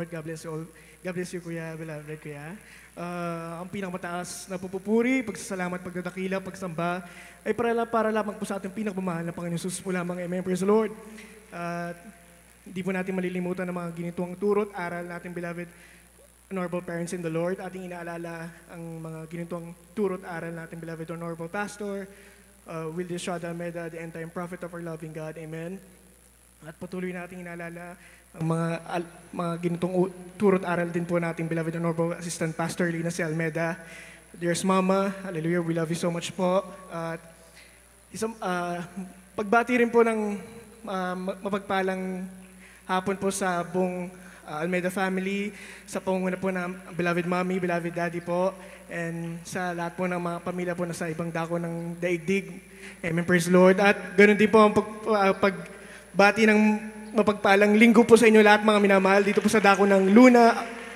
Lord, God bless you all. God bless you, Kuya, beloved Kuya. Ang pinakamataas na pupupuri, pagsasalamat, pagdadakila, pagsamba, ay para lamang po sa ating pinakmamahal na Panginoon Jesus po lamang. Amen. Praise the Lord. At hindi po natin malilimutan ang mga ginituang turot, aral natin, beloved, honorable parents in the Lord. Ating inaalala ang mga ginituang turot, aral natin, beloved, honorable pastor, Wilde Shada Meda, the end-time prophet of our loving God. Amen. At patuloy nating inaalala ang mga ginitong turot aral din po natin, beloved honorable assistant pastor Lina C. Almeda. Dearest Mama, hallelujah, we love you so much po. At pagbati rin po ng mapagpalang hapon po sa buong Almeda family, sa pangunguna po ng beloved mommy, beloved daddy po, and sa lahat po ng mga pamilya po na sa ibang dako ng daigdig. Amen, praise the Lord. At ganoon din po ang pagbati ng mapagpalang linggo po sa inyo lahat, mga minamahal, dito po sa dako ng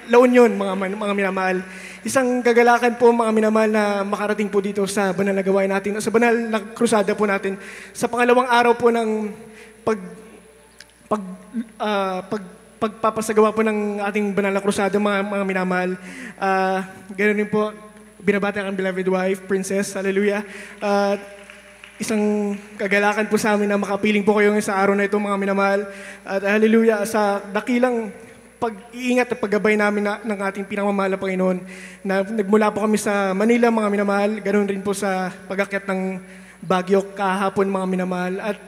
La Union, mga minamahal. Isang kagalakan po, mga minamahal, na makarating po dito sa banal na gawain natin, sa banal na krusada po natin, sa pangalawang araw po ng pagpapasagawa po ng ating banal na krusada, mga minamahal. Ganoon din po, binabati ang beloved wife, Princess, hallelujah. Isang kagalakan po sa amin na makapiling po kayo sa araw na ito, mga minamahal. At hallelujah, sa dakilang pag-iingat at paggabay namin ng ating pinamamahal na Panginoon, na nagmula po kami sa Manila, mga minamahal, ganoon rin po sa pag-akyat ng Baguio kahapon, mga minamahal. At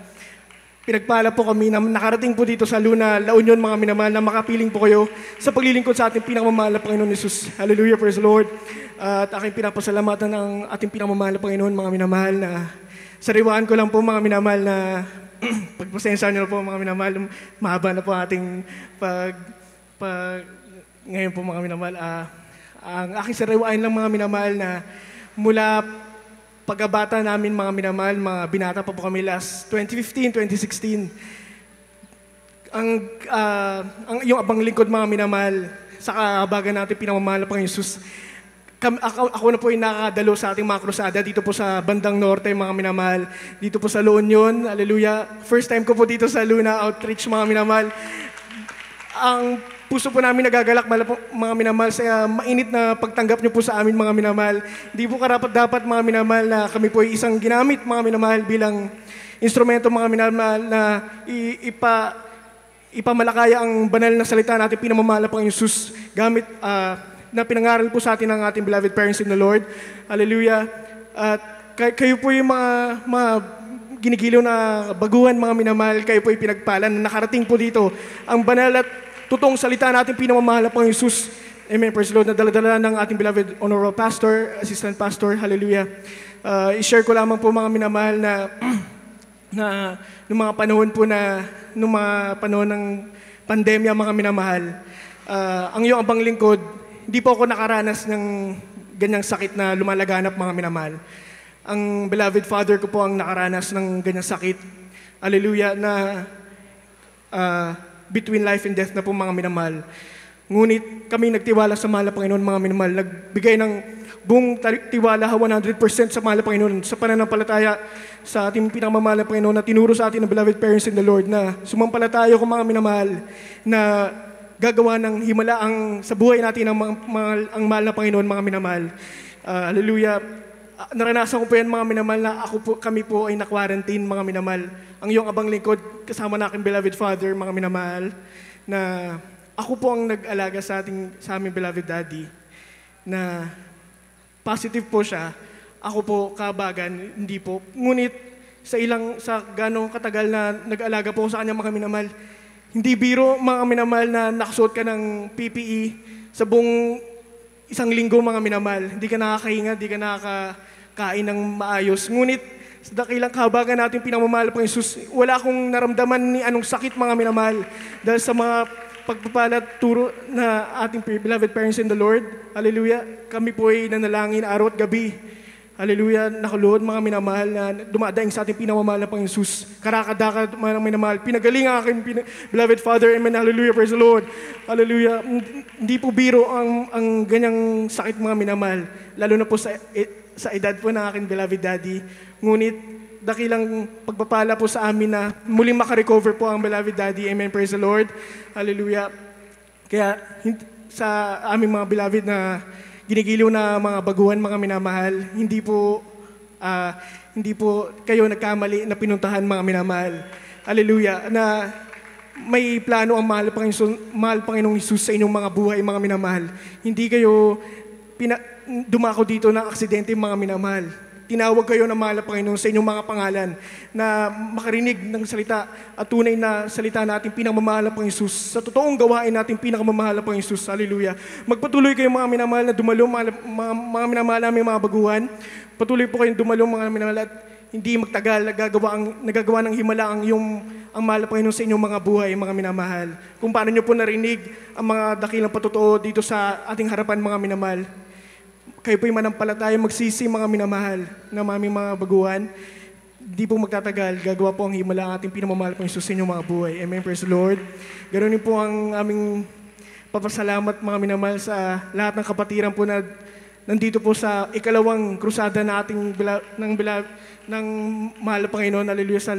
pinagpala po kami na nakarating po dito sa La Union, mga minamahal, na makapiling po kayo sa paglilingkod sa ating pinamamahal na Panginoon Jesus. Hallelujah, praise the Lord. At aking pinapasalamatan ng ating pinamamahal na Panginoon, mga minamahal, na sariwaan ko lang po, mga minamahal, na pagpasensya nyo po, mga minamahal, mahaba na po ating ngayon po, mga minamahal. Ang aking sariwaan lang, mga minamahal, na mula pagkabata namin, mga minamahal, mga binata pa po kami last 2015, 2016. Yung abang lingkod, mga minamahal, sa kahabagan natin pinamamahal na Panginoon Jesus. Ako na po yung nakakadalo sa ating mga krusada dito po sa bandang norte, mga minamahal. Dito po sa La Union, hallelujah. First time ko po dito sa Luna Outreach, mga minamahal. Ang puso po namin nagagalak, mga minamahal, sa mainit na pagtanggap niyo po sa amin, mga minamahal. Hindi po karapat-dapat, mga minamahal, na kami po ay isang ginamit, mga minamahal, bilang instrumento, mga minamahal, na ipamalakaya ang banal na salita natin, pinamamahal na Panginoon Jesus, gamit na pinangaral po sa atin ng ating beloved parents in the Lord. Hallelujah. At kayo po yung mga ginigiliw na baguhan, mga minamahal, kayo po yung pinagpalan na nakarating po dito ang banal at totoong salita natin, pinamamahal na Panginoon Jesus. Amen, praise the Lord, na dala-dala ng ating beloved honorable pastor, assistant pastor, hallelujah. I-share ko lamang po, mga minamahal, na nung mga panahon po ng pandemya, mga minamahal, ang iyong abang lingkod, hindi po ako nakaranas ng ganyang sakit na lumalaganap, mga minamahal. Ang beloved father ko po ang nakaranas ng ganyang sakit. Hallelujah, na between life and death na po, mga minamahal. Ngunit kami nagtiwala sa mahal na Panginoon, mga minamahal. Nagbigay ng buong tiwala, 100% sa mahal na Panginoon, sa pananampalataya sa ating pinamamahal na Panginoon, na tinuro sa atin ng beloved parents in the Lord, na sumampalataya ko, mga minamahal, na gagawa ng himala sa buhay natin ang mahal na Panginoon, mga minamahal. Hallelujah. Naranasan ko po yan, mga minamahal, na kami po ay na-quarantine, mga minamahal. Ang iyong abang lingkod, kasama na aking beloved father, mga minamahal, na ako po ang nag-alaga sa aming beloved daddy, na positive po siya. Ako po, kabagan, hindi po. Ngunit, sa ganong katagal na nag-alaga po sa kanya, mga minamahal, hindi biro, mga minamahal, na nakasuot ka ng PPE sa buong isang linggo, mga minamahal. Hindi ka nakakahinga, hindi ka nakakain ng maayos. Ngunit, sa dakilang kahabagan natin pinamamahal po Jesus, wala akong naramdaman ni anong sakit, mga minamahal. Dahil sa mga pagpapalat turo na ating beloved parents in the Lord, hallelujah, kami po ay nanalangin araw at gabi. Hallelujah, nakuluhod, mga minamahal, na dumadaing sa ating pinamamahal na Panginoon Jesus. Karakadaka, mga minamahal, pinagaling ang aking beloved Father. Amen, hallelujah, praise the Lord. Hallelujah. Hindi po biro ang ganyang sakit, mga minamahal. Lalo na po sa edad po ng aking beloved daddy. Ngunit, dakilang pagpapala po sa amin na muling makarecover po ang beloved daddy. Amen, praise the Lord. Hallelujah. Kaya sa aming mga beloved na ginigiliw na mga baguhan, mga minamahal, hindi po kayo nagkamali na pinuntahan, mga minamahal. Hallelujah. Na may plano ang mahal Panginoong Hesus sa inyong mga buhay, mga minamahal. Hindi kayo dumako dito ng aksidente, mga minamahal. Tinawag kayo ng mahal na Panginoon sa inyong mga pangalan na makarinig ng salita at tunay na salita natin pinakamamahal na Panginoon Hesus. Sa totoong gawain natin pinakamamahal na Panginoon Hesus. Hallelujah. Magpatuloy kayo, mga minamahal, na dumalo, mga minamahal namin mga baguhan. Patuloy po kayong dumalo, mga minamahal, at hindi magtagal, nagagawa ng himala ang mahal na Panginoon sa inyong mga buhay, mga minamahal. Kung paano nyo po narinig ang mga dakilang patotoo dito sa ating harapan, mga minamahal. Kayo po'y manampalataya, magsisi, mga minamahal, na maming mga baguhan. Di po magtatagal, gagawa po ang himala ang ating pinamamahal Panginoon sa inyong mga buhay. Amen, praise the Lord. Ganoon din po ang aming papasalamat, mga minamahal, sa lahat ng kapatiran po na nandito po sa ikalawang krusada na ating ng mahal na Panginoon, hallelujah, sa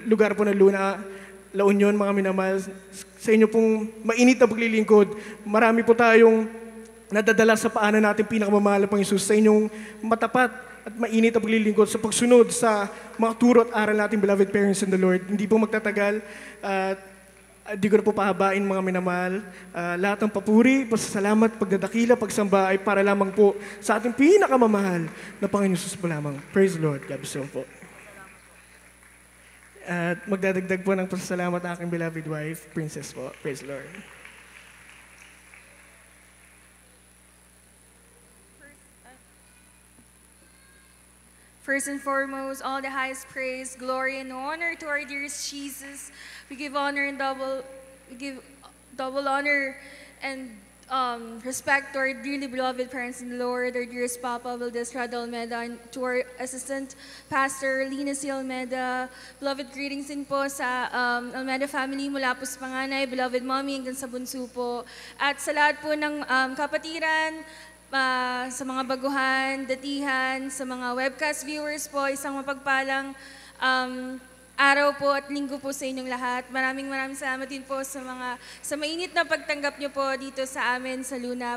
lugar po ng La Union, mga minamahal. Sa inyo pong mainit na paglilingkod, marami po tayong nadadala sa paanan natin pinakamamahal na Panginoon Hesus, sa inyong matapat at mainit na paglilingkod sa pagsunod sa mga turo at aral natin, beloved parents in the Lord. Hindi po magtatagal at di ko na po pahabain, mga minamahal. Lahat ng papuri, pasasalamat, pagdadakila, pagsamba ay para lamang po sa ating pinakamamahal na Panginoon Hesus po lamang. Praise the Lord. God bless you po. At magdadagdag po ng pasasalamat ang aking beloved wife, Princess po. Praise the Lord. First and foremost, all the highest praise, glory, and honor to our dearest Jesus. We give honor and double honor and respect to our dearly beloved parents in the Lord, our dearest Papa Valdez Rada Almeda, and to our assistant pastor Lina C. Almeda. Beloved greetings din po sa Almeda family mula po sa panganay, beloved mommy hanggang sa bunso po. At sa lahat po ng kapatiran, sa mga baguhan, datihan, sa mga webcast viewers po, isang mapagpalang araw po at linggo po sa inyong lahat. Maraming salamat din po sa mainit na pagtanggap niyo po dito sa amin sa Luna.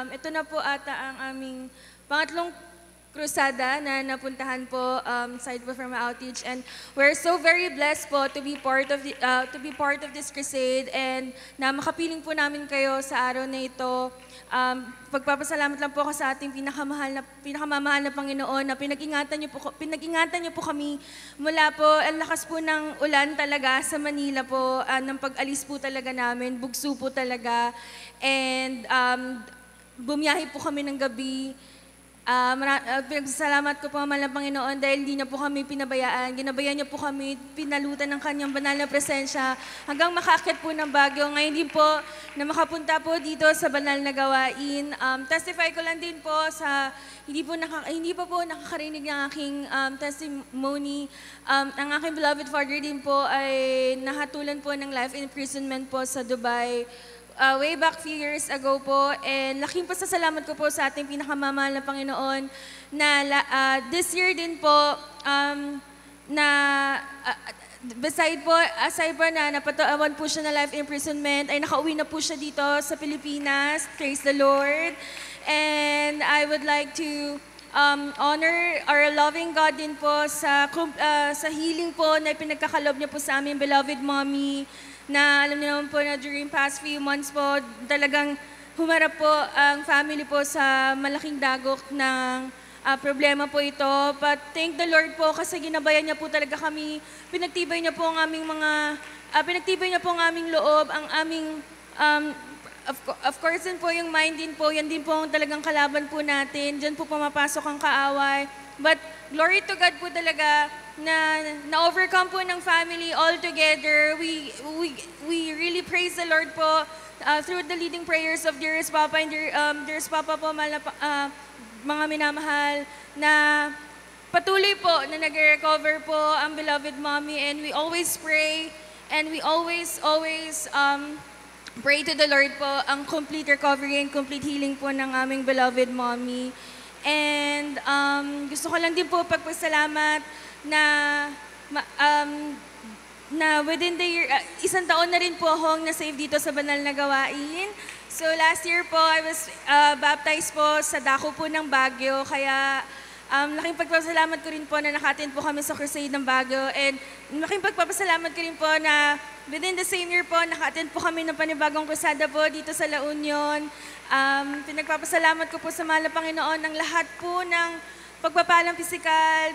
Ito na po ata ang aming pangatlong krusada na napuntahan po aside po from outreach, and we're so very blessed po to be part of this crusade, and na makapiling po namin kayo sa araw na ito. Pagpapasalamat lang po ako sa ating pinakamamahal na Panginoon na pinag-ingatan niyo po kami mula po, ang lakas po ng ulan talaga sa Manila po, ng pag-alis po talaga namin, bugso po talaga, and bumiyahe po kami ng gabi. Pinagsasalamat ko po ang mahal na Panginoon dahil hindi niya po kami pinabayaan. Ginabayan niya po kami, pinalutan ng kanyang banal na presensya hanggang makaakyat po ng Baguio. Ngayon din po na makapunta po dito sa banal na gawain. Testify ko lang din po sa hindi pa po nakakarinig ng aking testimony. Ang aking beloved father din po ay nahatulan po ng life imprisonment po sa Dubai. Way back few years ago po, and laking pasasalamat ko po sa ating pinakamamahal na Panginoon na this year din po, aside po na napatawan po siya na life imprisonment, ay nakauwi na po siya dito sa Pilipinas. Praise the Lord. And I would like to honor our loving God din po sa healing po na pinagkakalob niya po sa aming beloved mommy, na alam niyo naman po na during past few months po, talagang humarap po ang family po sa malaking dagok ng problema po ito. But thank the Lord po kasi ginabayan niya po talaga kami, pinagtibay niya po ang aming loob, ang aming, of course din po yung mind din po, yan din po ang talagang kalaban po natin, dyan po pumapasok ang kaaway. But glory to God po talaga, na-overcome po ng family all together. We really praise the Lord po through the leading prayers of dearest Papa and dearest Papa po, mga minamahal, na patuloy po na nag-recover po ang beloved mommy, and we always pray and we always pray to the Lord po ang complete recovery and complete healing po ng aming beloved mommy. And gusto ko lang din po pagpasalamat na na within the year, isang taon na rin po akong na-save dito sa banal na gawain. So last year po, I was baptized po sa dako po ng Baguio. Kaya laking pagpapasalamat ko rin po na naka-attend po kami sa crusade ng Baguio. And laking pagpapasalamat ko rin po na within the same year po, naka-attend po kami ng panibagong krusada po dito sa La Union. Pinagpapasalamat ko po sa mahal na Panginoon ang lahat po ng pagpapalang pisikal,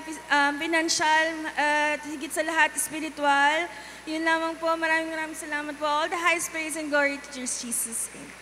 pinansyal, at higit sa lahat, spiritual. Yun lamang po, maraming salamat po. All the highest praise and glory to Jesus. Amen.